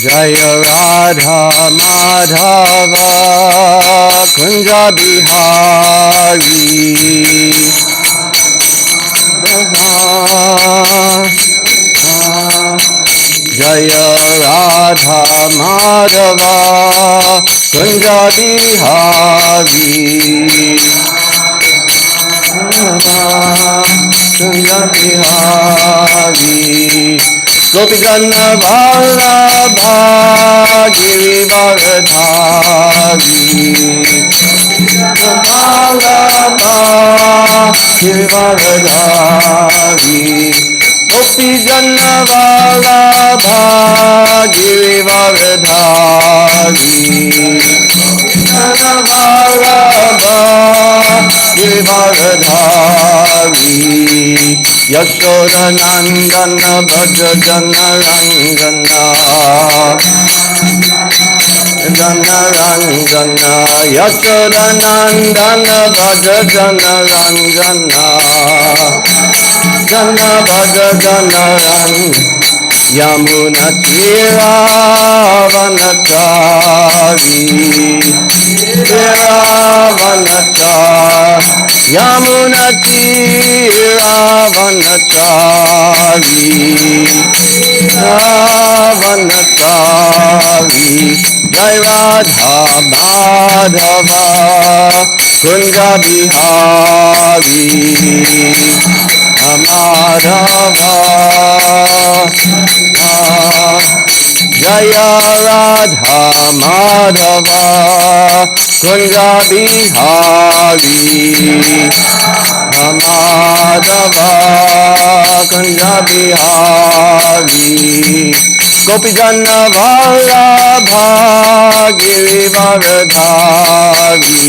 Jaya Radha Madhava Kunja Bihari Jaya Radha Madhava Kunja Bihari Kunja Bihari Gopi Janna Vallabha Girivardhari Vallabha Girivardhari Gopi Janna Vallabha Girivardhari Janna Vallabha Girivardhari Yashoda Nandana Bhaja Jana Ranjana Jana Ranjana Yashoda Nandana Bhaja Jana Ranjana Jana Bhaja Jana Ranjana Yamuna Tira Vanachari Tira Vanachari Yamuna Tira Vanachari Vanachari Jai Radha Madhava Kunja Bihari Madhava Jaya Radha Madhava Kunja Bihari Madhava Kunja Bihari Gopi Janna Vallabha Girivardhari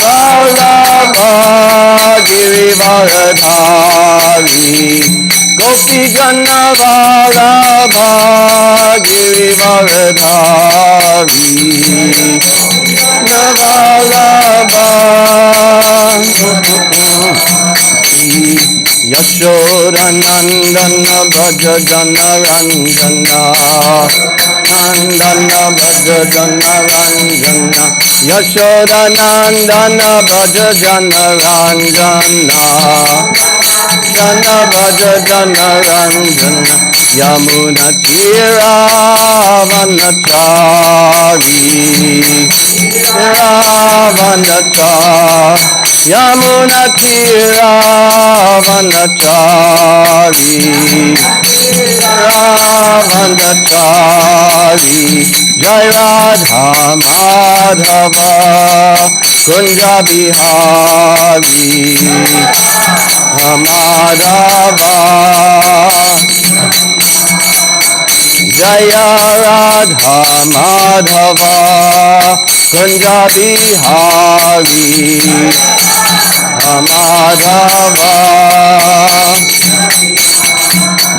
Vallabha Girivardhari Gopi Janna Vallabha Girivardhari Vallabha Yashoda Nandana Bhaja Jana Ranjana Nandana Bhaja Jana Ranjana Yashoda Nandana Bhaja Jana Ranjana Jana Bhaja Jana Ranjana Yamuna Tira Vanachari Tira Vanachari Yamuna Tira Vanachari Vanachari Jai Radha Madhava Kunja Bihari Madhava Jaya Radha Madhava Kunja Bihari Madhava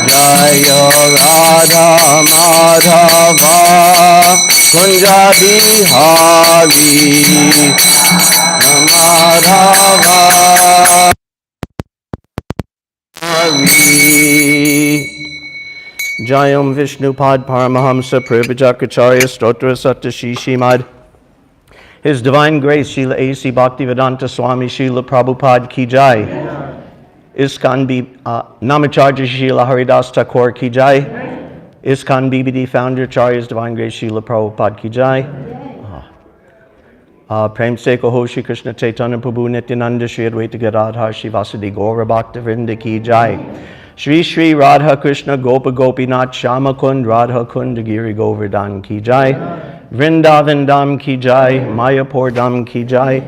Jaya Radha Madhava Kunja Bihari Madhava Jayam Vishnupad Paramahamsa Prabhujakacharya Stotra Satyashi Shimad His Divine Grace Srila A.C. Bhaktivedanta Swami Srila Prabhupada Ki Jai ISKCON Namacharya Srila Haridas Thakur Ki Jai ISKCON BBD Founder Charya's Divine Grace Srila Prabhupada Ki Jai Prem Se Kaho Shri Krishna Chaitanya Prabhu Nityananda Shri Advaita Gadadhar Shri Vasudeva Gaura Bhakta Vrinda Ki Jai Shri Shri Radha Krishna Gopa Gopinath Shama Kund Radha Kund Giri Govardhan Ki Jai Vrindavan Dham Ki Jai Mayapur Dham Ki Jai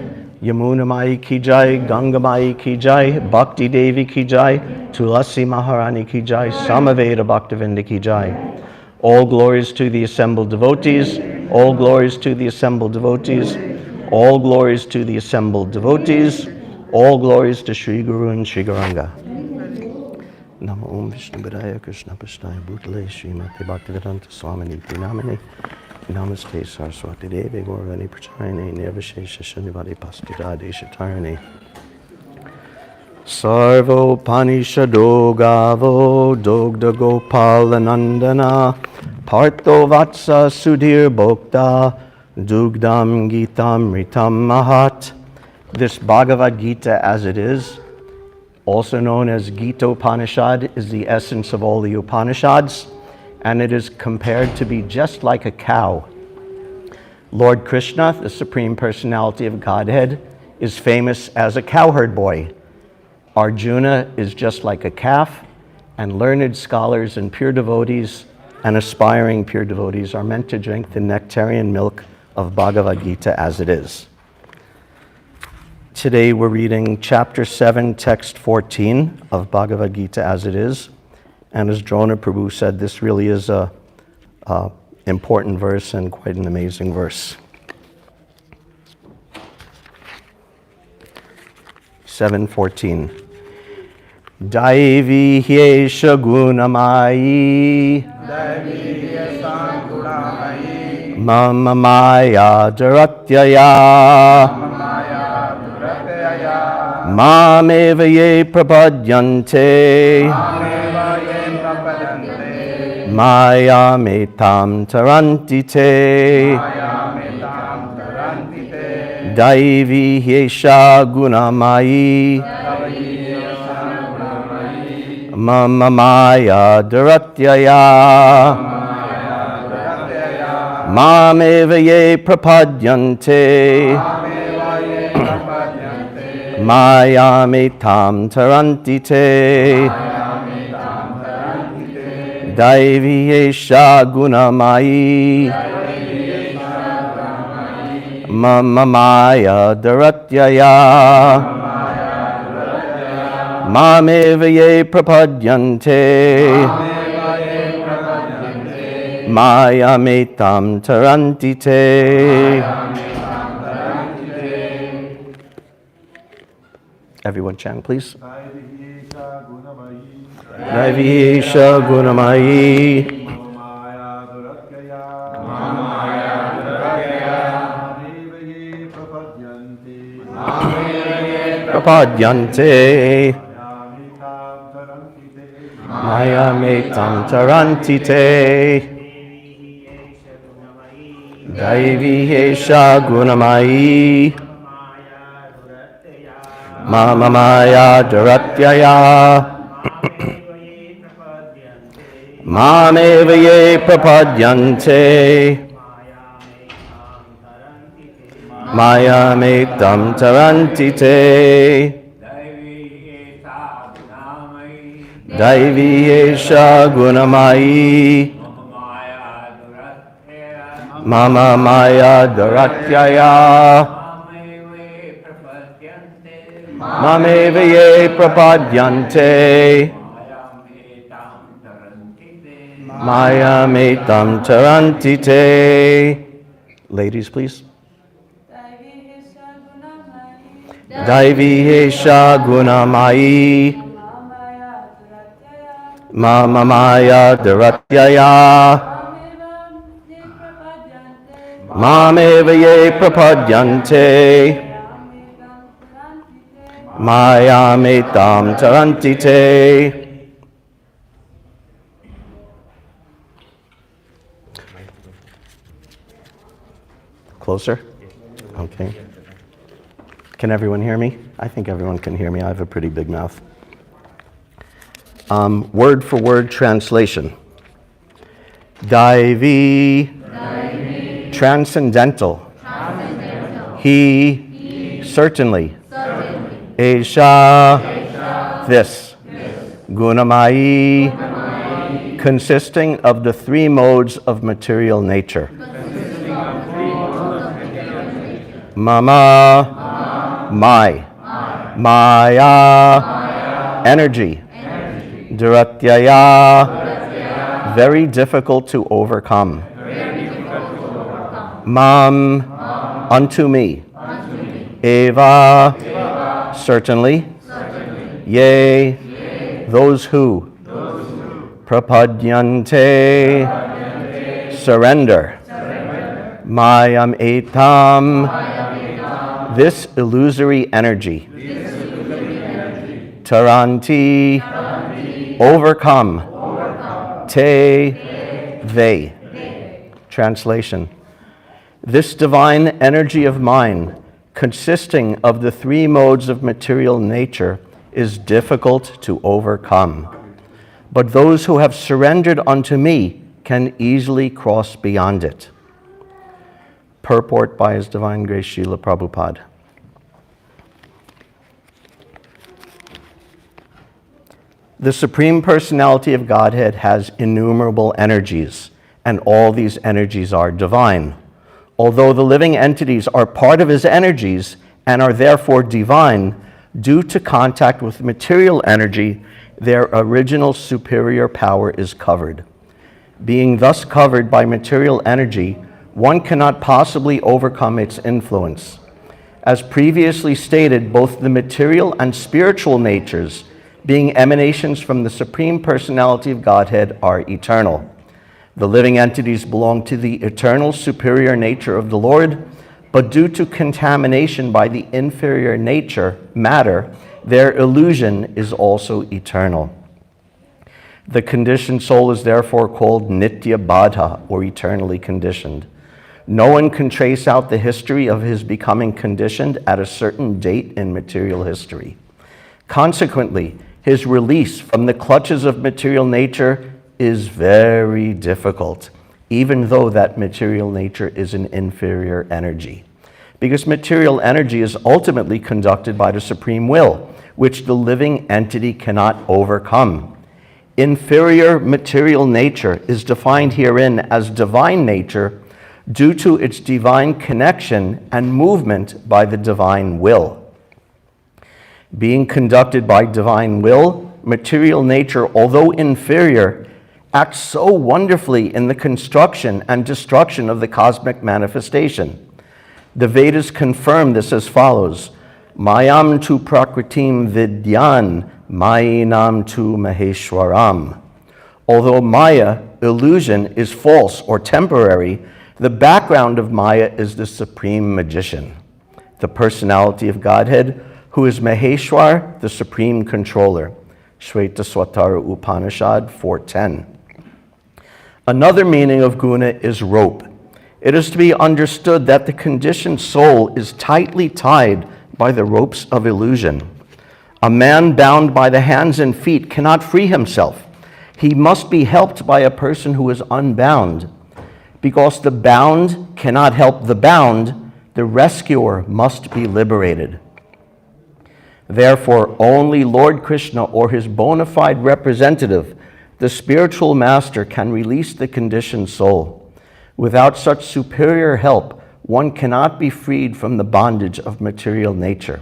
Yamuna Mai Ki Jai Ganga Mai Ki Jai Bhakti Devi Ki Jai Tulasi Maharani Ki Jai Samaveda Bhaktavinda Ki Jai. All glories to the assembled devotees, all glories to the assembled devotees, all glories to the assembled devotees, all glories to Sri Guru and Sri Gauranga. Namo Om Vishnu Padaya Krishna Prasthaya Bhutale Srimati Bhaktivedanta Swami Niti Namane Namaste Saraswati Devi Gauravani Pracharine Nirvishesha Shanivadi Pastita Deshatarane Sarvo Panishado Gavo Dogda Gopala Nandana Partho vatsa sudhir bhokta dugdam gitam ritam mahat. This Bhagavad Gita as it is, also known as Gita Upanishad, is the essence of all the Upanishads, and it is compared to be just like a cow. Lord Krishna, the Supreme Personality of Godhead, is famous as a cowherd boy. Arjuna is just like a calf, and learned scholars and pure devotees and aspiring pure devotees are meant to drink the nectarian milk of Bhagavad Gita as it is. Today we're reading chapter 7, text 14 of Bhagavad Gita as it is. And as Drona Prabhu said, this really is a important verse and quite an amazing verse. 7:14. Daivi hyesha gunamayi mama maya daratyaya mameva ye prapadyante maya metam taranti te Daivi hyesha gunamayi mama maya daratyaya mameva ye prapadyante maya metam taranti te Daivi hyesha gunamayi mama maya daratyaya mameva ye prapadyante maya metam taranti te. Everyone chant, please. Naivesha Gunamayi Prapadyante Maya metam taranti te Daivi hyesha gunamayi mama maya daratyaya mameva ye prapadyante maya metam taranti te Daivi hyesha gunamayi mama maya daratyaya mameva ye prapadyante maya metam taranti te. Ladies, please. Daivi hyesha gunamayi mama maya daratyaya mameva ye prapadyante maya metam taranti te. Closer? Okay. Can everyone hear me? I think everyone can hear me. I have a pretty big mouth. Word for word translation. Daivi, transcendental. He, certainly. Esha, this. Gunamayi, consisting of the three modes of material nature. Mama, my. Maya, energy. Daratyaya, very difficult to overcome. Mam, unto me. Eva, certainly. Yea, those who. Prapadyante, surrender. Mayam etam, this illusory energy. Taranti, overcome. Te, they. Translation. This divine energy of mine, consisting of the three modes of material nature, is difficult to overcome. But those who have surrendered unto me can easily cross beyond it. Purport by His Divine Grace Srila Prabhupada. The Supreme Personality of Godhead has innumerable energies, and all these energies are divine. Although the living entities are part of His energies and are therefore divine, due to contact with material energy, their original superior power is covered. Being thus covered by material energy, one cannot possibly overcome its influence. As previously stated, both the material and spiritual natures, being emanations from the Supreme Personality of Godhead, are eternal. The living entities belong to the eternal superior nature of the Lord, but due to contamination by the inferior nature, matter, their illusion is also eternal. The conditioned soul is therefore called Nitya Baddha, or eternally conditioned. No one can trace out the history of his becoming conditioned at a certain date in material history. Consequently, his release from the clutches of material nature is very difficult, even though that material nature is an inferior energy. Because material energy is ultimately conducted by the supreme will, which the living entity cannot overcome. Inferior material nature is defined herein as divine nature due to its divine connection and movement by the divine will. Being conducted by divine will, material nature, although inferior, acts so wonderfully in the construction and destruction of the cosmic manifestation. The Vedas confirm this as follows: Mayam tu prakritim vidyan, mayinam tu maheshwaram. Although Maya, illusion, is false or temporary, the background of Maya is the supreme magician, the personality of Godhead, who is Maheshwar, the supreme controller. Shvetasvatara Upanishad 4:10. Another meaning of guna is rope. It is to be understood that the conditioned soul is tightly tied by the ropes of illusion. A man bound by the hands and feet cannot free himself. He must be helped by a person who is unbound. Because the bound cannot help the bound, the rescuer must be liberated. Therefore, only Lord Krishna or his bona fide representative, the spiritual master, can release the conditioned soul. Without such superior help, one cannot be freed from the bondage of material nature.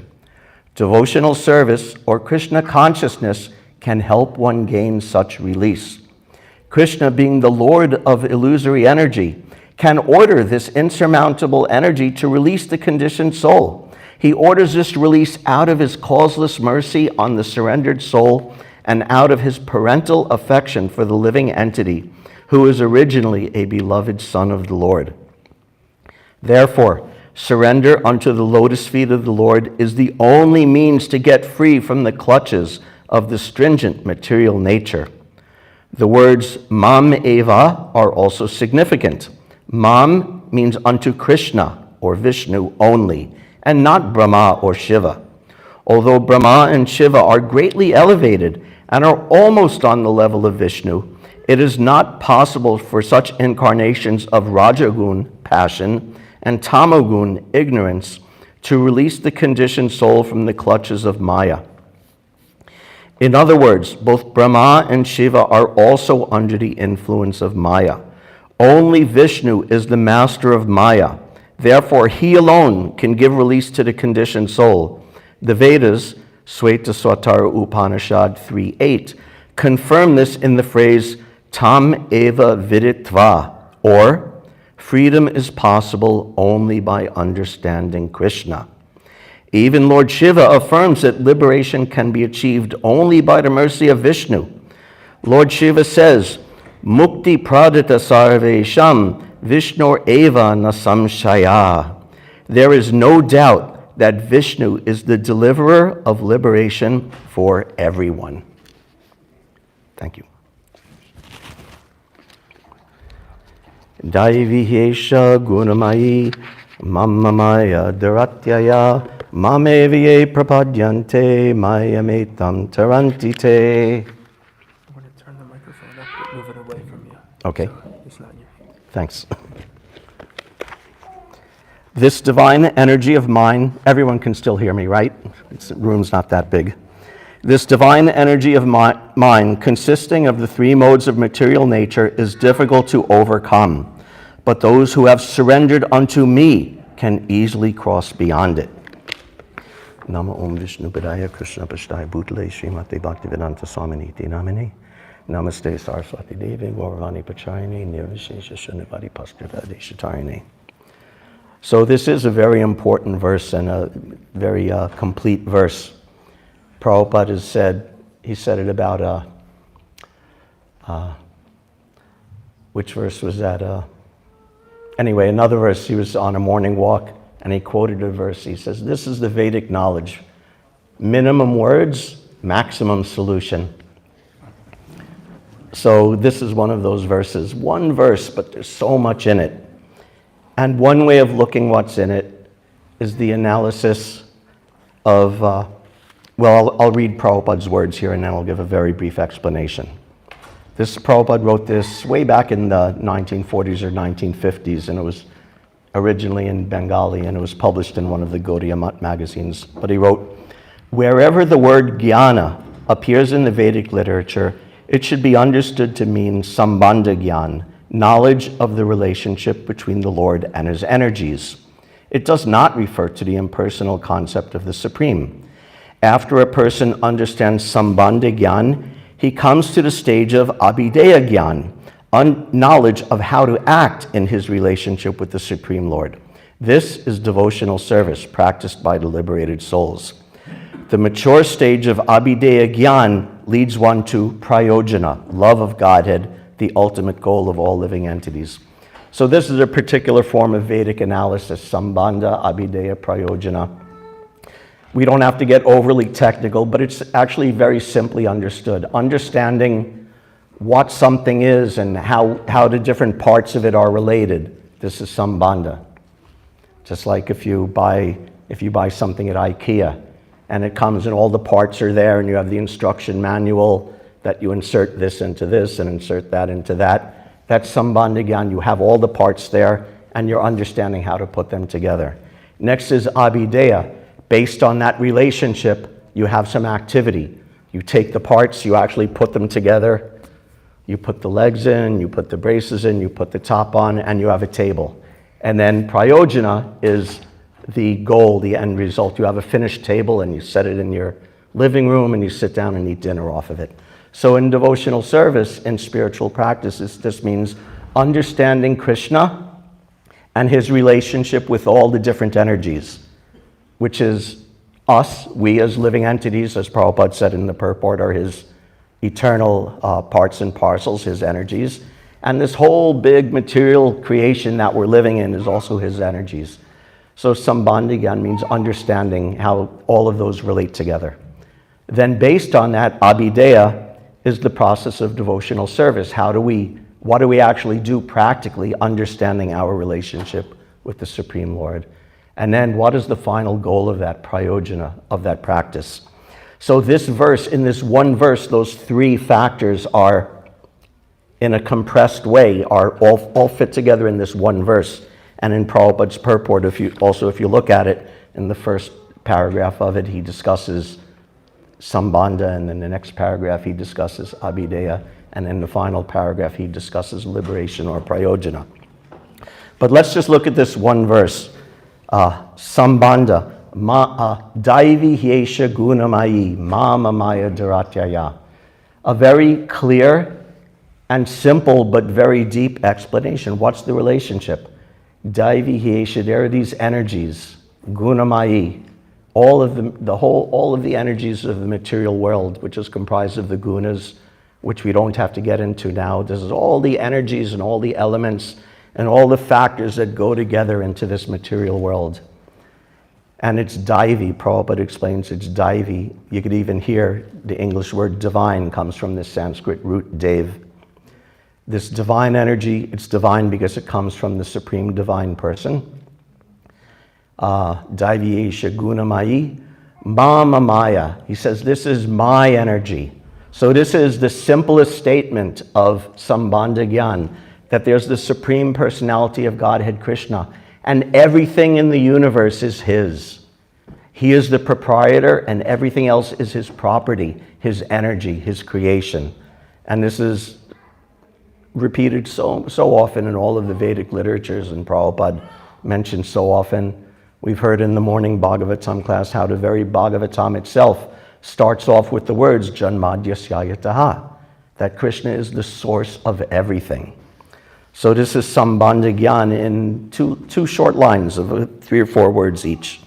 Devotional service or Krishna consciousness can help one gain such release. Krishna, being the Lord of illusory energy, can order this insurmountable energy to release the conditioned soul. He orders this release out of his causeless mercy on the surrendered soul and out of his parental affection for the living entity, who is originally a beloved son of the Lord. Therefore, surrender unto the lotus feet of the Lord is the only means to get free from the clutches of the stringent material nature. The words Mam Eva are also significant. Mam means unto Krishna or Vishnu only, and not Brahma or Shiva. Although Brahma and Shiva are greatly elevated and are almost on the level of Vishnu, it is not possible for such incarnations of Rajagun, passion, and Tamagun, ignorance, to release the conditioned soul from the clutches of Maya. In other words, both Brahma and Shiva are also under the influence of Maya. Only Vishnu is the master of Maya. Therefore, he alone can give release to the conditioned soul. The Vedas, Shvetasvatara Upanishad 3:8, confirm this in the phrase Tam eva viditva, or freedom is possible only by understanding Krishna. Even Lord Shiva affirms that liberation can be achieved only by the mercy of Vishnu. Lord Shiva says, Mukti pradita sarvesham Vishnur eva na samshaya. There is no doubt that Vishnu is the deliverer of liberation for everyone. Thank you. Daivi Hyesha Gunamayi Mamamaya Daratyaya Mameviye Prapadyante Mayametam Tarantite. I'm going to turn the microphone up, but move it away from you. Okay. So it's not in your hand. Thanks. This divine energy of mine, everyone can still hear me, right? The room's not that big. This divine energy of mine, consisting of the three modes of material nature, is difficult to overcome, but those who have surrendered unto me can easily cross beyond it. Nama Om Vishnu Padaya Krishna Pashtaya Bhutale Srimate Bhaktivedanta Swaminiti Namine. Namaste Saraswati Devi Gauravani Pachayani Nirvishesha Shunyavadi Paskrita Deshatarine. So this is a very important verse and a very complete verse. Prabhupada has said, he said it about, which verse was that? Anyway, another verse, he was on a morning walk and he quoted a verse. He says, this is the Vedic knowledge. Minimum words, maximum solution. So this is one of those verses. One verse, but there's so much in it. And one way of looking what's in it is the analysis of, I'll read Prabhupada's words here and then I'll give a very brief explanation. Prabhupada wrote this way back in the 1940s or 1950s, and it was originally in Bengali and it was published in one of the Gaudiya Math magazines. But he wrote, wherever the word jnana appears in the Vedic literature, it should be understood to mean sambandha jnana, knowledge of the relationship between the Lord and his energies. It does not refer to the impersonal concept of the Supreme. After a person understands sambandha jnana, he comes to the stage of abhideya jnana, knowledge of how to act in his relationship with the Supreme Lord. This is devotional service practiced by the liberated souls. The mature stage of abhideya jnana leads one to prayojana, love of Godhead, the ultimate goal of all living entities. So this is a particular form of Vedic analysis, sambandha, abhideya, prayojana. We don't have to get overly technical, but it's actually very simply understood. Understanding what something is and how the different parts of it are related. This is sambandha. Just like if you buy something at IKEA and it comes and all the parts are there and you have the instruction manual that you insert this into this and insert that into that. That's sambandha jnana. You have all the parts there and you're understanding how to put them together. Next is abhideya. Based on that relationship, you have some activity. You take the parts, you actually put them together. You put the legs in, you put the braces in, you put the top on, and you have a table. And then prayojana is the goal, the end result. You have a finished table and you set it in your living room and you sit down and eat dinner off of it. So in devotional service, in spiritual practices, this means understanding Krishna and his relationship with all the different energies, which is us, we as living entities, as Prabhupada said in the purport, are his eternal parts and parcels, his energies. And this whole big material creation that we're living in is also his energies. So sambandha jnana means understanding how all of those relate together. Then based on that, abhideya is the process of devotional service. What do we actually do practically, understanding our relationship with the Supreme Lord? And then what is the final goal of that prayojana, of that practice? So this verse, in this one verse, those three factors are, in a compressed way, are all fit together in this one verse. And in Prabhupada's purport, if you look at it, in the first paragraph of it, he discusses sambandha, and in the next paragraph he discusses abhideya, and in the final paragraph he discusses liberation or prayojana. But let's just look at this one verse. Sambandha, daivi hyesha gunamayi, mama maya dharatyaya. A very clear and simple but very deep explanation. What's the relationship? Daivi hyesha, there are these energies, gunamayi, all of the energies of the material world, which is comprised of the gunas, which we don't have to get into now. This is all the energies and all the elements and all the factors that go together into this material world. And it's daivi. Prabhupada explains it's daivi. You could even hear the English word divine comes from this Sanskrit root dev. This divine energy, it's divine because it comes from the Supreme Divine Person. Daiviyesha Gunamayi, Mama Maya. He says, this is my energy. So this is the simplest statement of Sambandha Gyan, that there's the Supreme Personality of Godhead Krishna, and everything in the universe is His. He is the proprietor, and everything else is His property, His energy, His creation. And this is repeated so often in all of the Vedic literatures, and Prabhupada mentioned so often. We've heard in the morning Bhagavatam class how the very Bhagavatam itself starts off with the words Janmadhyasyayataha, that Krishna is the source of everything. So this is Sambandha Gyan in two short lines of 3 or 4 words each.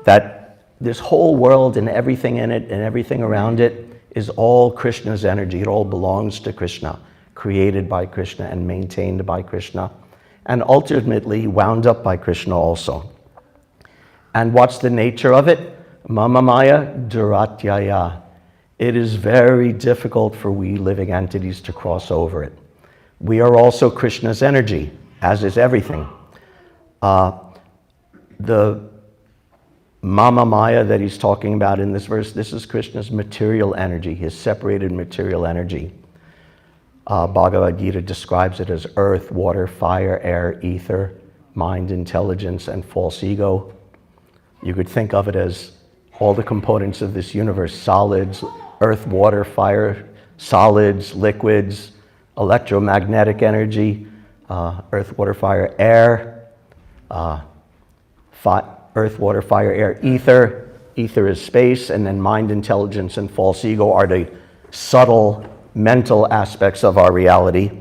That this whole world and everything in it and everything around it is all Krishna's energy. It all belongs to Krishna, created by Krishna and maintained by Krishna, and ultimately wound up by Krishna also. And what's the nature of it? Mama Maya Duratyaya. It is very difficult for we living entities to cross over it. We are also Krishna's energy, as is everything. The Mama Maya that he's talking about in this verse, this is Krishna's material energy, his separated material energy. Bhagavad Gita describes it as earth, water, fire, air, ether, mind, intelligence, and false ego. You could think of it as all the components of this universe: solids, earth, water, fire, solids, liquids, electromagnetic energy, earth, water, fire, air, earth, water, fire, air, ether. Ether is space, and then mind, intelligence, and false ego are the subtle mental aspects of our reality.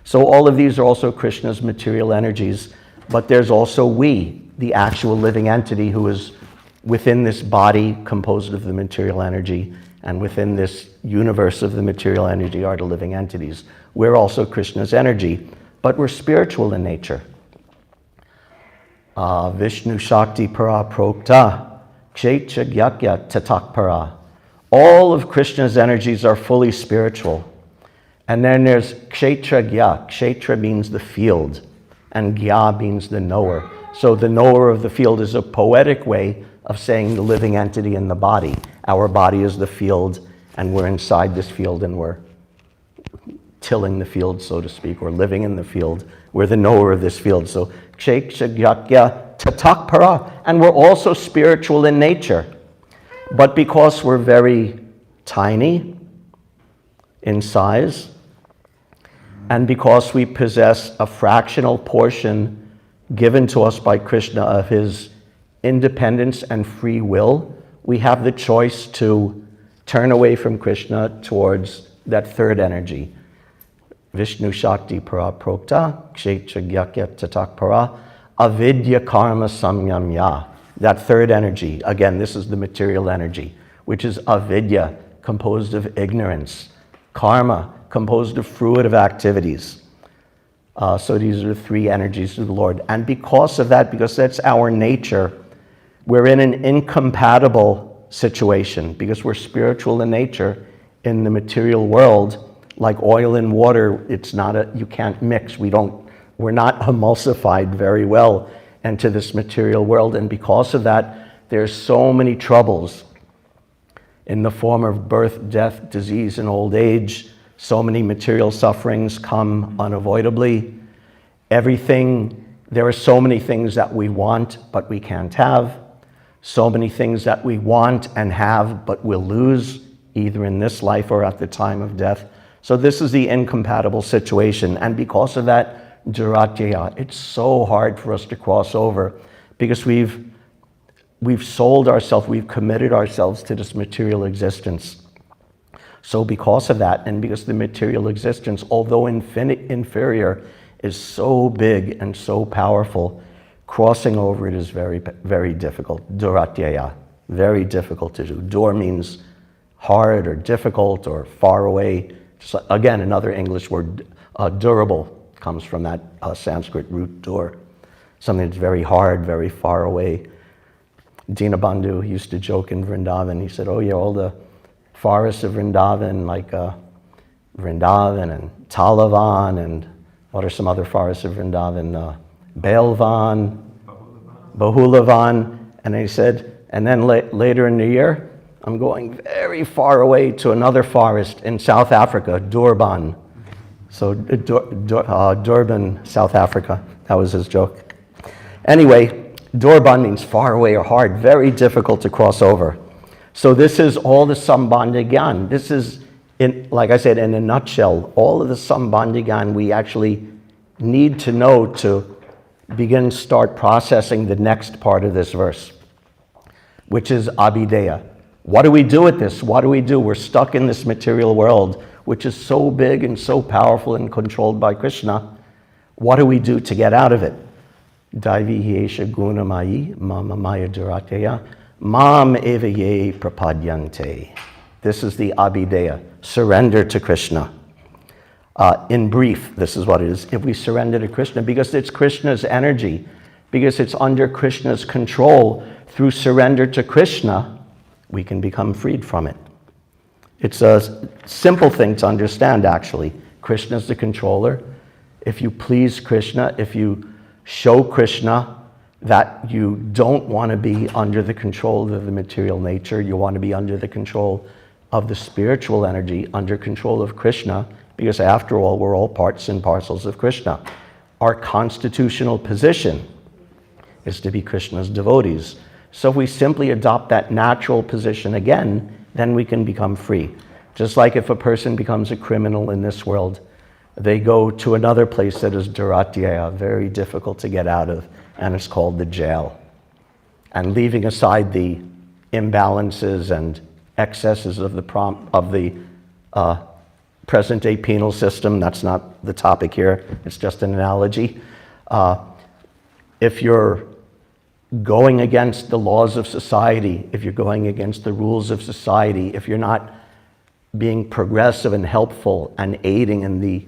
So all of these are also Krishna's material energies, but there's also we, the actual living entity who is within this body composed of the material energy, and within this universe of the material energy are the living entities. We're also Krishna's energy, but we're spiritual in nature. Vishnu Shakti Para Prokta Kshetra Gyakya Tatak Para. All of Krishna's energies are fully spiritual. And then there's Kshetra Gya. Kshetra means the field, and Gya means the knower. So the knower of the field is a poetic way of saying the living entity in the body. Our body is the field, and we're inside this field, and we're tilling the field, so to speak, or living in the field. We're the knower of this field. So Kshetra Gyakya Tatak Para. And we're also spiritual in nature. But because we're very tiny in size, and because we possess a fractional portion given to us by Krishna of his independence and free will, we have the choice to turn away from Krishna towards that third energy. Vishnu Shakti Para Prokta, Kshetra Gyakya Tatak Para, Avidya Karma Samyamya. That third energy, again, this is the material energy, which is avidya, composed of ignorance, karma, composed of fruitive activities. So these are the 3 energies of the Lord. And because of that, because that's our nature, we're in an incompatible situation, because we're spiritual in nature. In the material world, like oil and water, it's not you can't mix. We're not emulsified very well into this material world, and because of that, there's so many troubles in the form of birth, death, disease, and old age. So many material sufferings come unavoidably. There are so many things that we want, but we can't have. So many things that we want and have, but we'll lose, either in this life or at the time of death. So this is the incompatible situation, and because of that, Duratyaya, it's so hard for us to cross over, because we've sold ourselves, we've committed ourselves to this material existence. So because of that, and because the material existence, although inferior, is so big and so powerful, crossing over it is very, very difficult. Duratyaya, very difficult to do. Dur means hard or difficult or far away. So again, another English word, durable, comes from that Sanskrit root dur, something that's very hard, very far away. Dinabandhu used to joke in Vrindavan. He said, "Oh yeah, all the forests of Vrindavan, like Vrindavan and Talavan, and what are some other forests of Vrindavan? Bailvan, Bahulavan. And he said, and then later in the year, I'm going very far away to another forest in South Africa, Durban. So Durban, South Africa. That was his joke. Anyway, Durban means far away or hard, very difficult to cross over. So this is all the Sambandha Gyan. This is, like I said, in a nutshell, all of the Sambandha Gyan we actually need to know to start processing the next part of this verse, which is Abhideya. What do we do with this? What do we do? We're stuck in this material world, which is so big and so powerful and controlled by Krishna. What do we do to get out of it? Daivihyesha gunamayi mama maya durateya mam evaye prapadyante. This is the Abhideya, surrender to Krishna. In brief, this is what it is. If we surrender to Krishna, because it's Krishna's energy, because it's under Krishna's control, through surrender to Krishna, we can become freed from it. It's a simple thing to understand, actually. Krishna's the controller. If you please Krishna, if you show Krishna that you don't want to be under the control of the material nature, you want to be under the control of the spiritual energy, under control of Krishna, because after all, we're all parts and parcels of Krishna. Our constitutional position is to be Krishna's devotees. So if we simply adopt that natural position again, then we can become free. Just like if a person becomes a criminal in this world, they go to another place that is Duratyaya, very difficult to get out of, and it's called the jail. And leaving aside the imbalances and excesses of the present-day penal system, that's not the topic here, it's just an analogy. If you're going against the laws of society, if you're going against the rules of society, if you're not being progressive and helpful and aiding in the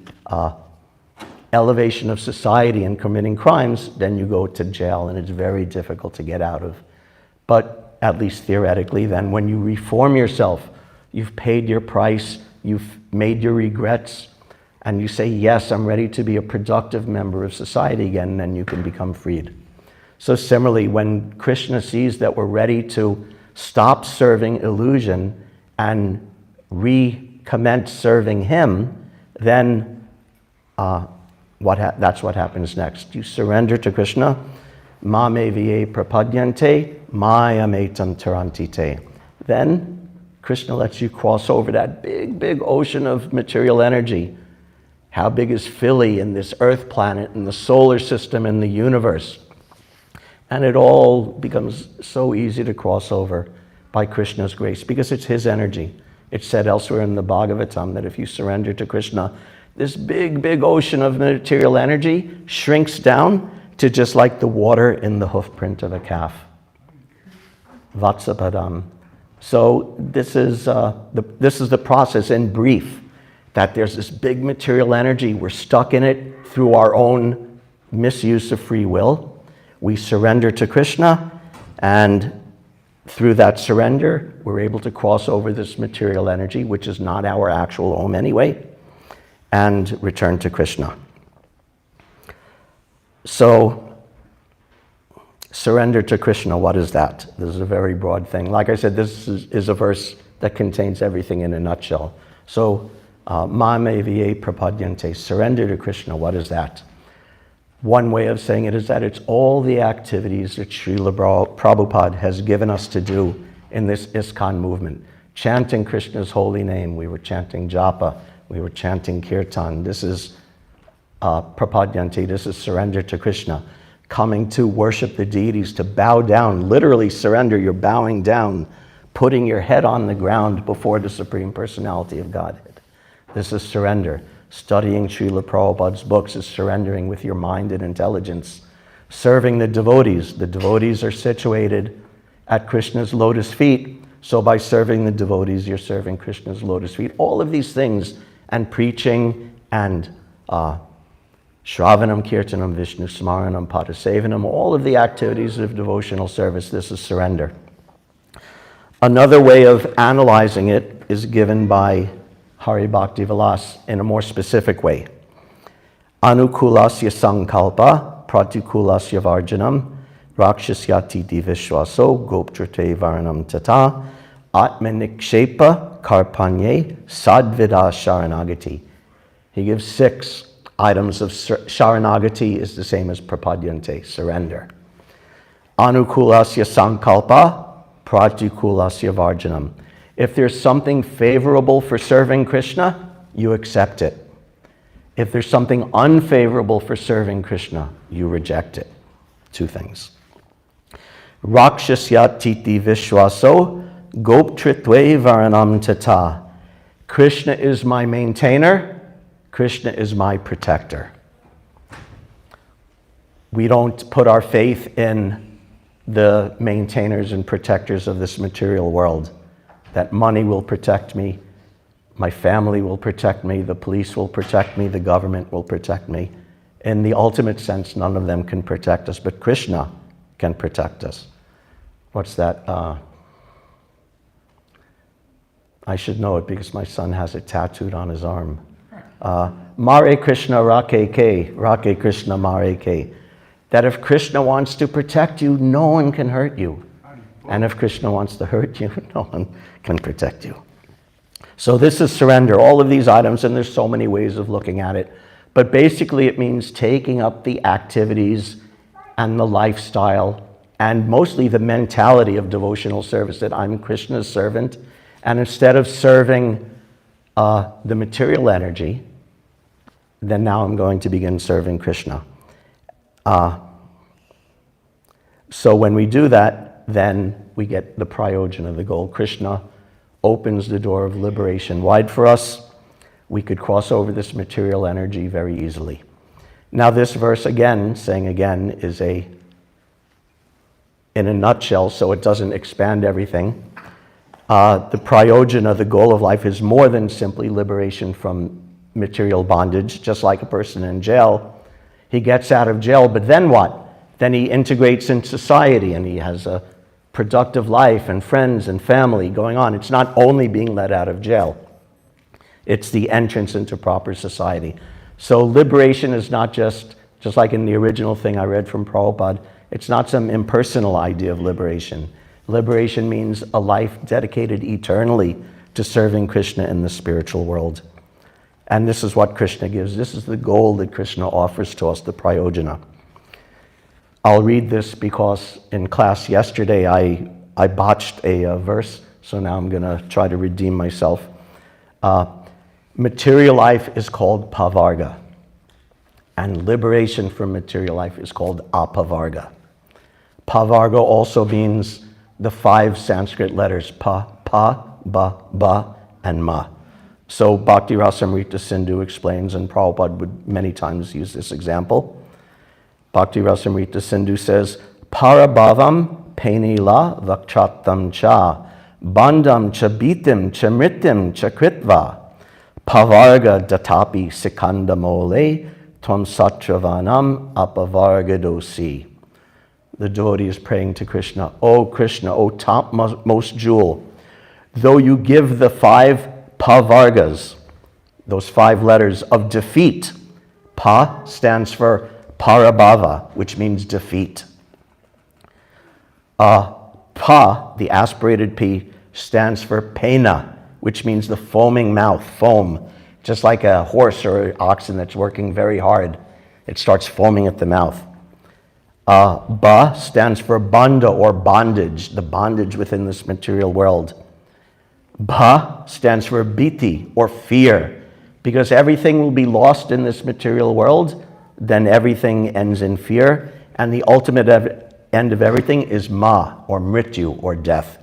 elevation of society and committing crimes, then you go to jail, and it's very difficult to get out of. But at least theoretically, then when you reform yourself, you've paid your price, you've made your regrets, and you say, yes, I'm ready to be a productive member of society again, then you can become freed. So similarly, when Krishna sees that we're ready to stop serving illusion and recommence serving him, then that's what happens next. You surrender to Krishna. Mame viye prapadyante, mayametam tarantite. Then Krishna lets you cross over that big, big ocean of material energy. How big is Philly and this earth planet and the solar system and the universe? And it all becomes so easy to cross over by Krishna's grace because it's his energy. It's said elsewhere in the Bhagavatam that if you surrender to Krishna, this big, big ocean of material energy shrinks down to just like the water in the hoof print of a calf. Vatsapadam. So this is the process in brief, that there's this big material energy. We're stuck in it through our own misuse of free will. We surrender to Krishna, and through that surrender, we're able to cross over this material energy, which is not our actual home anyway, and return to Krishna. So, surrender to Krishna, what is that? This is a very broad thing. Like I said, this is a verse that contains everything in a nutshell. So, mame viye prapadyante, surrender to Krishna, what is that? One way of saying it is that it's all the activities that Srila Prabhupada has given us to do in this ISKCON movement. Chanting Krishna's holy name, we were chanting japa, we were chanting kirtan. This is prapadyanti, this is surrender to Krishna. Coming to worship the deities, to bow down, literally surrender, you're bowing down, putting your head on the ground before the Supreme Personality of Godhead. This is surrender. Studying Srila Prabhupada's books is surrendering with your mind and intelligence. Serving the devotees are situated at Krishna's lotus feet. So by serving the devotees, you're serving Krishna's lotus feet. All of these things, and preaching, and Shravanam, Kirtanam, Vishnu Smaranam, Padasevanam, all of the activities of devotional service, this is surrender. Another way of analyzing it is given by Hari Bhakti Vilas in a more specific way. Anukulasya sankalpa pratikulasya varjanam rakshasyati divishwaso goptrate varanam tata atmanikshepa karpanye sadvida sharanagati. He gives 6 items of sharanagati is the same as prapadyante, surrender. Anukulasya sankalpa pratikulasya varjanam. If there's something favorable for serving Krishna, you accept it. If there's something unfavorable for serving Krishna, you reject it. 2 things. Rakshasya titi vishwaso goptritve varanam tata. Krishna is my maintainer. Krishna is my protector. We don't put our faith in the maintainers and protectors of this material world. That money will protect me, my family will protect me, the police will protect me, the government will protect me. In the ultimate sense, none of them can protect us, but Krishna can protect us. What's that? I should know it because my son has it tattooed on his arm. Mare Krishna Rake Krishna Mare Ke. That if Krishna wants to protect you, no one can hurt you. And if Krishna wants to hurt you, no one can protect you. So this is surrender, all of these items, and there's so many ways of looking at it. But basically it means taking up the activities and the lifestyle and mostly the mentality of devotional service, that I'm Krishna's servant. And instead of serving the material energy, then now I'm going to begin serving Krishna. So when we do that, then we get the prayojana, the goal. Krishna opens the door of liberation wide for us. We could cross over this material energy very easily. Now this verse again, saying again, is in a nutshell, so it doesn't expand everything. The prayojana, the goal of life, is more than simply liberation from material bondage, just like a person in jail. He gets out of jail, but then what? Then he integrates in society and he has a productive life and friends and family going on. It's not only being let out of jail. It's the entrance into proper society. So liberation is not just like in the original thing I read from Prabhupada, it's not some impersonal idea of liberation. Liberation means a life dedicated eternally to serving Krishna in the spiritual world. And this is what Krishna gives. This is the goal that Krishna offers to us, the prayojana. I'll read this because in class yesterday I botched a verse, so now I'm going to try to redeem myself. Material life is called pavarga, and liberation from material life is called apavarga. Pavarga also means the 5 Sanskrit letters pa, ba, and ma. So Bhakti Rasamrita Sindhu explains, and Prabhupada would many times use this example. Bhakti Rasamrita Sindhu says, Parabhavam penila vakchatam cha, bandam cha bitim cha mritim cha kritva, pavarga datapi sikanda mole, tvam satravanam apavargadosi. The devotee is praying to Krishna, O Krishna, O topmost jewel, though you give the 5 pavargas, those 5 letters of defeat, pa stands for parabhava, which means defeat. Pa, the aspirated P, stands for pena, which means the foaming mouth, foam. Just like a horse or an oxen that's working very hard, it starts foaming at the mouth. Ba stands for banda, or bondage, the bondage within this material world. Bha stands for biti, or fear, because everything will be lost in this material world, then everything ends in fear, and the ultimate end of everything is ma, or mrityu, or death.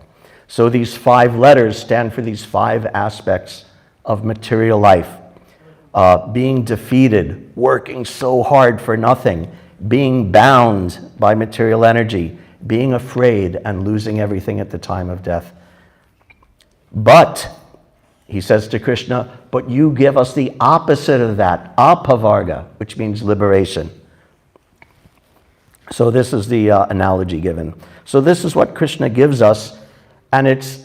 So these 5 letters stand for these 5 aspects of material life. Being defeated, working so hard for nothing, being bound by material energy, being afraid and losing everything at the time of death. But, he says to Krishna, but you give us the opposite of that, apavarga, which means liberation. So this is the analogy given. So this is what Krishna gives us, and it's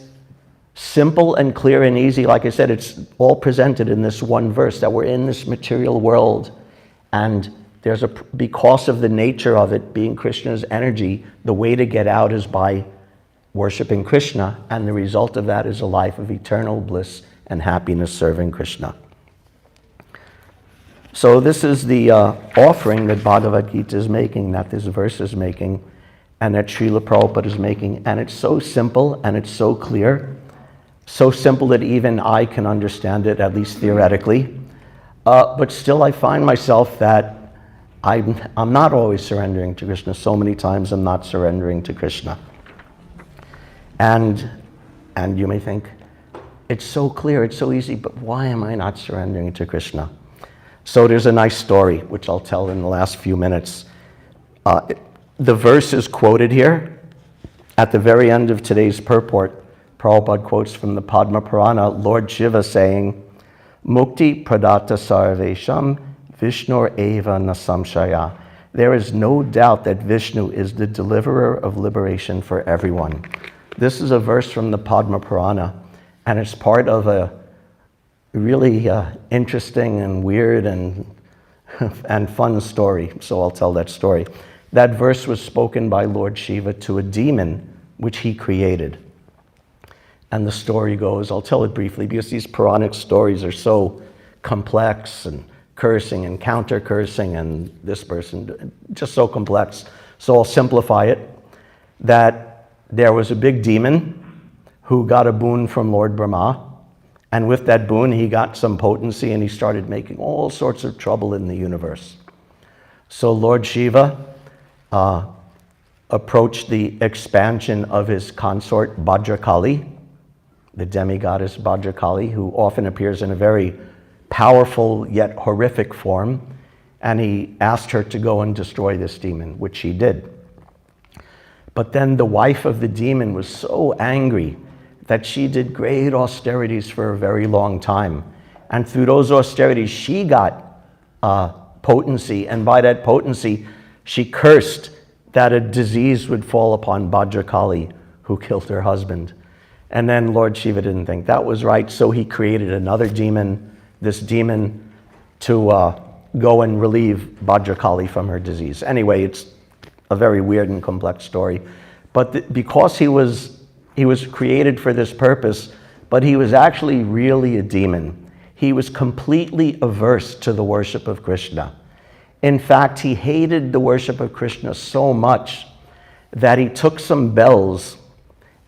Simple and clear and easy. Like I said, it's all presented in this one verse, that we're in this material world, and because of the nature of it being Krishna's energy, the way to get out is by worshiping Krishna, and the result of that is a life of eternal bliss and happiness serving Krishna. So this is the offering that Bhagavad Gita is making, that this verse is making, and that Srila Prabhupada is making. And it's so simple and it's so clear, so simple that even I can understand it, at least theoretically. But still I find myself that I'm not always surrendering to Krishna. So many times I'm not surrendering to Krishna. And you may think, it's so clear, it's so easy, but why am I not surrendering to Krishna? So there's a nice story, which I'll tell in the last few minutes. The verse is quoted here. At the very end of today's purport, Prabhupada quotes from the Padma Purana, Lord Shiva saying, Mukti pradata sarvesham Vishnur eva nasamshaya. There is no doubt that Vishnu is the deliverer of liberation for everyone. This is a verse from the Padma Purana, and it's part of a really interesting and weird and fun story, so I'll tell that story. That verse was spoken by Lord Shiva to a demon which he created. And the story goes, I'll tell it briefly because these Puranic stories are so complex, and cursing and counter-cursing and this person, just so complex. So I'll simplify it, that there was a big demon who got a boon from Lord Brahma, and with that boon he got some potency and he started making all sorts of trouble in the universe. So Lord Shiva approached the expansion of his consort Bhadrakali, the demigoddess Bhadrakali, who often appears in a very powerful yet horrific form, and he asked her to go and destroy this demon, which she did. But then the wife of the demon was so angry that she did great austerities for a very long time. And through those austerities, she got potency, and by that potency, she cursed that a disease would fall upon Bhadrakali, who killed her husband. And then Lord Shiva didn't think that was right, so he created another demon, this demon, to go and relieve Bhadrakali from her disease. Anyway, it's a very weird and complex story. But because he was created for this purpose, but he was actually really a demon. He was completely averse to the worship of Krishna. In fact, he hated the worship of Krishna so much that he took some bells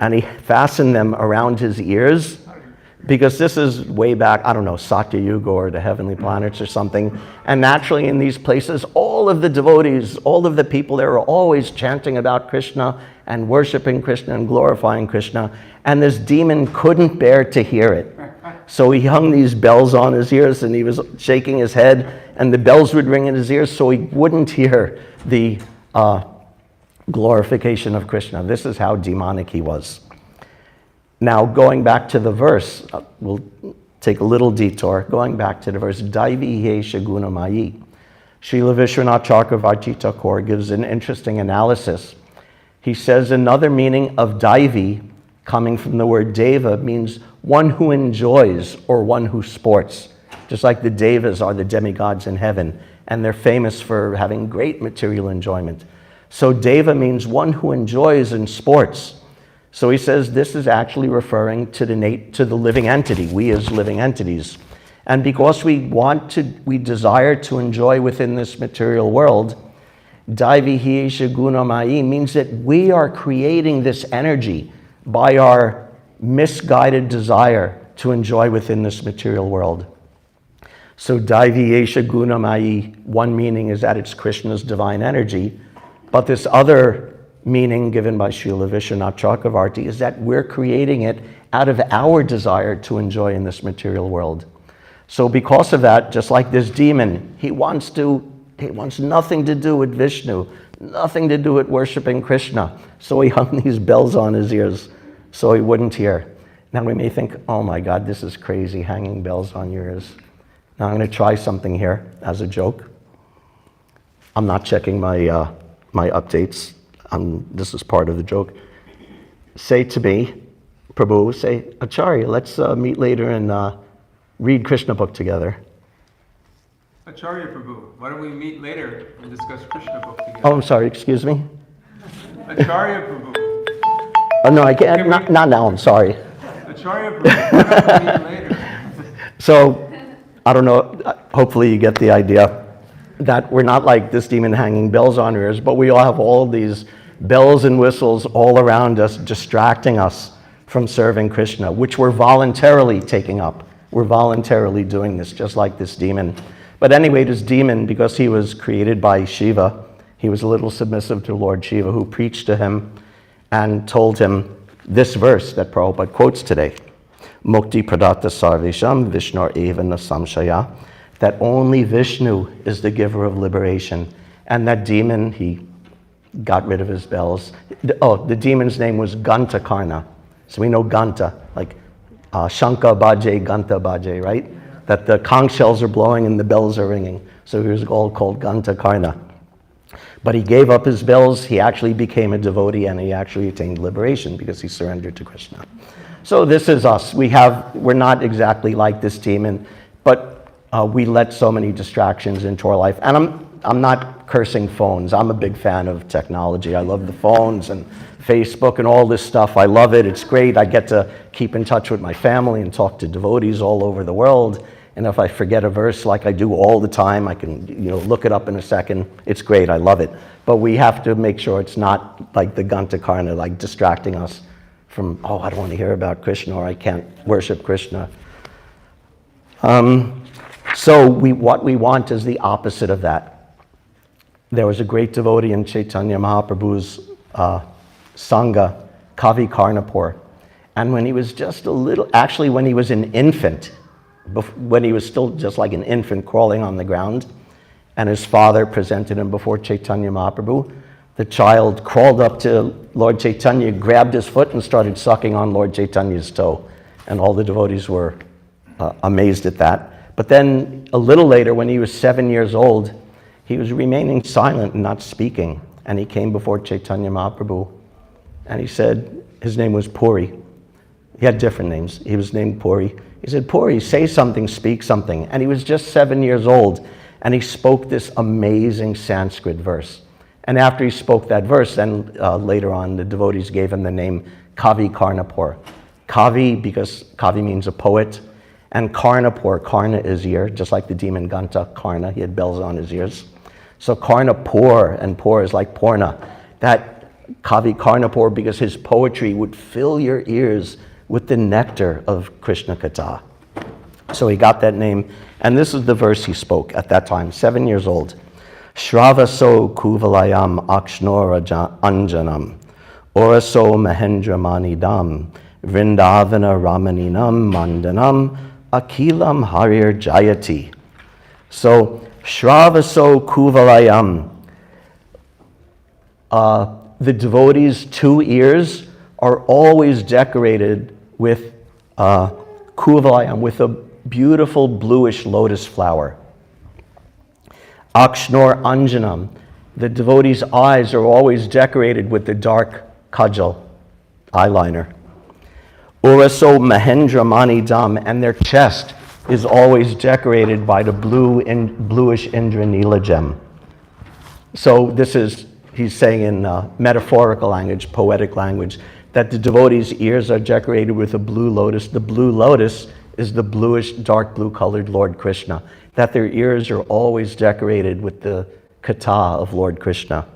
and he fastened them around his ears, because this is way back, I don't know, Satya Yuga or the heavenly planets or something. And naturally in these places, all of the devotees, all of the people there are always chanting about Krishna and worshiping Krishna and glorifying Krishna. And this demon couldn't bear to hear it. So he hung these bells on his ears and he was shaking his head, and the bells would ring in his ears so he wouldn't hear the glorification of Krishna. This is how demonic he was. Now, going back to the verse, we'll take a little detour. Going back to the verse, Daivi Yesha Gunamayi. Srila Vishwanath Chakravarti Thakur gives an interesting analysis. He says another meaning of Daivi, coming from the word Deva, means one who enjoys or one who sports. Just like the Devas are the demigods in heaven, and they're famous for having great material enjoyment. So Deva means one who enjoys and sports. So he says this is actually referring to the living entity, we as living entities. And because we desire to enjoy within this material world, Daivi Yesha Gunamayi means that we are creating this energy by our misguided desire to enjoy within this material world. So Daivi Yesha Gunamayi, one meaning is that it's Krishna's divine energy, but this other meaning given by Srila Vishwanath Chakravarti is that we're creating it out of our desire to enjoy in this material world. So because of that, just like this demon, he wants nothing to do with Vishnu, nothing to do with worshiping Krishna. So he hung these bells on his ears so he wouldn't hear. Now we may think, oh my God, this is crazy, hanging bells on your ears. Now I'm going to try something here as a joke. I'm not checking my updates. This is part of the joke. Say to me, Prabhu, say, Acharya, let's meet later and read Krishna book together. Acharya Prabhu, why don't we meet later and discuss Krishna book together? Oh, I'm sorry, excuse me? Acharya Prabhu. Oh, no, I can't, not now, I'm sorry. Acharya Prabhu, why don't we meet later? So, I don't know, hopefully you get the idea that we're not like this demon hanging bells on our ears, but we all have all these bells and whistles all around us, distracting us from serving Krishna, which we're voluntarily taking up. We're voluntarily doing this, just like this demon. But anyway, this demon, because he was created by Shiva, he was a little submissive to Lord Shiva, who preached to him and told him this verse that Prabhupada quotes today. Mukti pradata sarvesham Vishnur eva na samshaya. That only Vishnu is the giver of liberation. And that demon, he got rid of his bells. Oh, the demon's name was Ganta Karna. So we know Ganta, like Shanka Baje, Ganta Baje, right? That the conch shells are blowing and the bells are ringing. So he was all called Ganta Karna. But he gave up his bells, he actually became a devotee, and he actually attained liberation because he surrendered to Krishna. So this is us. We're not exactly like this demon, but we let so many distractions into our life. And I'm not cursing phones. I'm a big fan of technology. I love the phones and Facebook and all this stuff. I love it. It's great. I get to keep in touch with my family and talk to devotees all over the world. And if I forget a verse like I do all the time, I can look it up in a second. It's great. I love it. But we have to make sure it's not like the Ganta Karna, like distracting us from, oh, I don't want to hear about Krishna, or I can't worship Krishna. So what we want is the opposite of that. There was a great devotee in Chaitanya Mahaprabhu's Sangha, Kavi Karnapur. And when he was just a little, actually when he was an infant, when he was still just like an infant crawling on the ground, and his father presented him before Chaitanya Mahaprabhu, the child crawled up to Lord Chaitanya, grabbed his foot, and started sucking on Lord Chaitanya's toe. And all the devotees were amazed at that. But then a little later, when he was 7 years old, he was remaining silent and not speaking. And he came before Chaitanya Mahaprabhu, and he said, his name was Puri. He had different names. He was named Puri. He said, Puri, say something, speak something. And he was just 7 years old, and he spoke this amazing Sanskrit verse. And after he spoke that verse, then later on, the devotees gave him the name Kavi Karnapur. Kavi, because Kavi means a poet, and Karnapur, Karna is ear, just like the demon Ganta Karna, he had bells on his ears. So Karnapur, and Pur is like Purna. That Kavi Karnapur, because his poetry would fill your ears with the nectar of Krishna Katha. So he got that name, and this is the verse he spoke at that time, 7 years old. Shravaso kuvalayam akshnora anjanam, oraso mahendramanidam, vrindavana ramaninam mandanam, akilam harir jayati. So, Shravaso kuvalayam, the devotees' 2 ears are always decorated with kuvalayam, with a beautiful bluish lotus flower. Akshnor Anjanam, the devotees' eyes are always decorated with the dark kajal, eyeliner. Uraso Mahendra Manidam, and their chest is always decorated by the bluish Indranila gem. So this is, he's saying in metaphorical language, poetic language, that the devotees' ears are decorated with a blue lotus. The blue lotus is the bluish, dark blue colored Lord Krishna. That their ears are always decorated with the katha of Lord Krishna.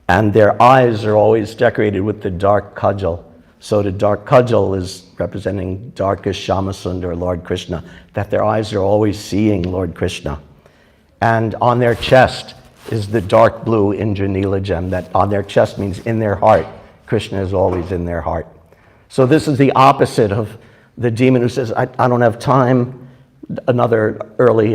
And their eyes are always decorated with the dark kajal. So the dark kajal is representing darkest Shamasundar, Lord Krishna. That their eyes are always seeing Lord Krishna. And on their chest is the dark blue Indranila gem. That on their chest means in their heart. Krishna is always in their heart. So this is the opposite of the demon who says, I don't have time. Another early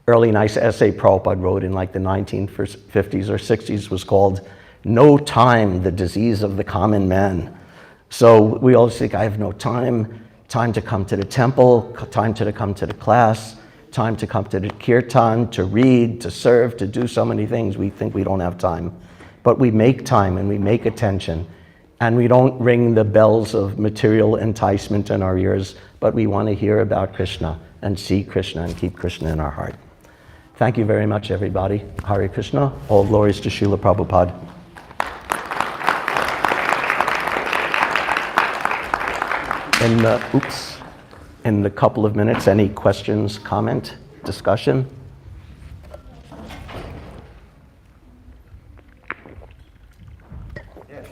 nice essay Prabhupada wrote in like the 1950s or 60s was called No Time, the Disease of the Common Man. So we always think, I have no time to come to the temple, time to come to the class, time to come to the kirtan, to read, to serve, to do so many things. We think we don't have time. But we make time and we make attention. And we don't ring the bells of material enticement in our ears, but we want to hear about Krishna and see Krishna and keep Krishna in our heart. Thank you very much, everybody. Hare Krishna. All glories to Srila Prabhupada. In the couple of minutes, any questions, comment, discussion? Yes,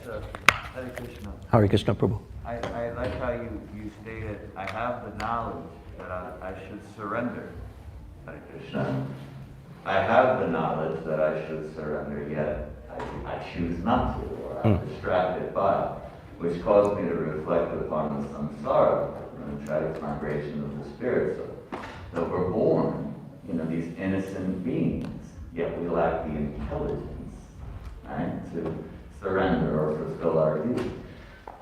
Hare Krishna. Hare Krishna, Prabhu. I like how you stated, I have the knowledge that I should surrender. Hare Krishna. I have the knowledge that I should surrender, yet I choose not to, or I'm distracted by, which caused me to reflect upon the samsara, the tragic migration of the spirit. So we're born, these innocent beings, yet we lack the intelligence, right, to surrender or fulfill our duty.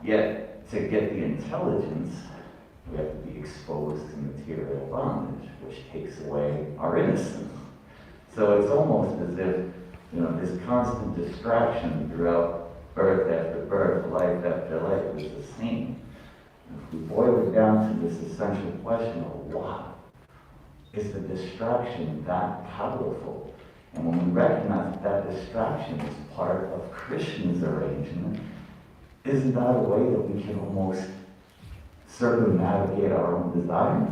Yet, to get the intelligence, we have to be exposed to material bondage, which takes away our innocence. So it's almost as if, this constant distraction throughout birth after birth, life after life is the same. If we boil it down to this essential question of why, is the distraction that powerful? And when we recognize that distraction is part of Krishna's arrangement, isn't that a way that we can almost circumnavigate our own desire?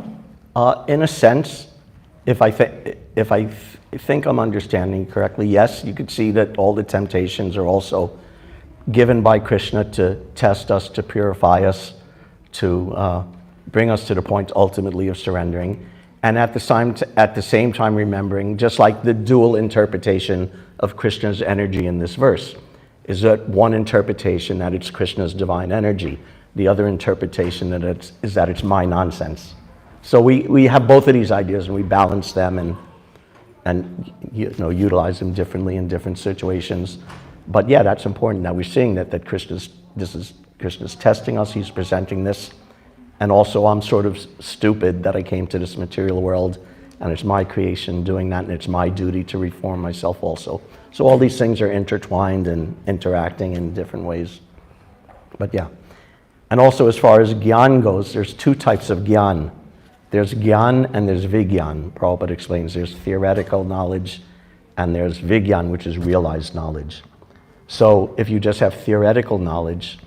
In a sense, if I think I'm understanding correctly, yes, you could see that all the temptations are also given by Krishna to test us, to purify us, to bring us to the point ultimately of surrendering. And at the same time remembering, just like the dual interpretation of Krishna's energy in this verse, is that one interpretation that it's Krishna's divine energy, the other interpretation is that it's my nonsense. So we have both of these ideas and we balance them and utilize them differently in different situations. But yeah, that's important. Now we're seeing that Krishna's testing us, he's presenting this. And also I'm sort of stupid that I came to this material world and it's my creation doing that and it's my duty to reform myself also. So all these things are intertwined and interacting in different ways. But yeah. And also as far as Gyan goes, there's two types of Gyan. There's Gyan and there's Vigyan. Prabhupada explains there's theoretical knowledge and there's Vigyan, which is realized knowledge. So if you just have theoretical knowledge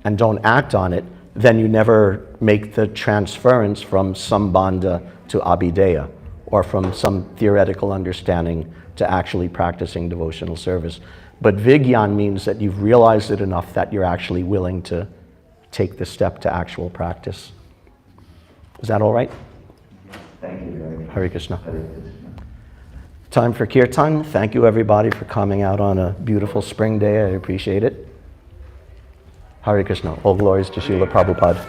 and don't act on it, then you never make the transference from Sambandha to Abhideya, or from some theoretical understanding to actually practicing devotional service. But Vigyan means that you've realized it enough that you're actually willing to take the step to actual practice. Is that all right? Thank you very much. Hare Krishna. Hare Krishna. Time for kirtan. Thank you everybody for coming out on a beautiful spring day. I appreciate it. Hare Krishna. All glories to Srila Prabhupada.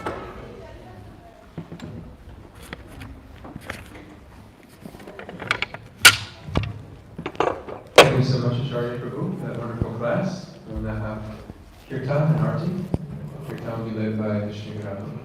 Thank you so much, Acharya Prabhu, for that wonderful class. We'll now have Kirtan and Arti. Kirtan will be led by Vishnu Gadadhar.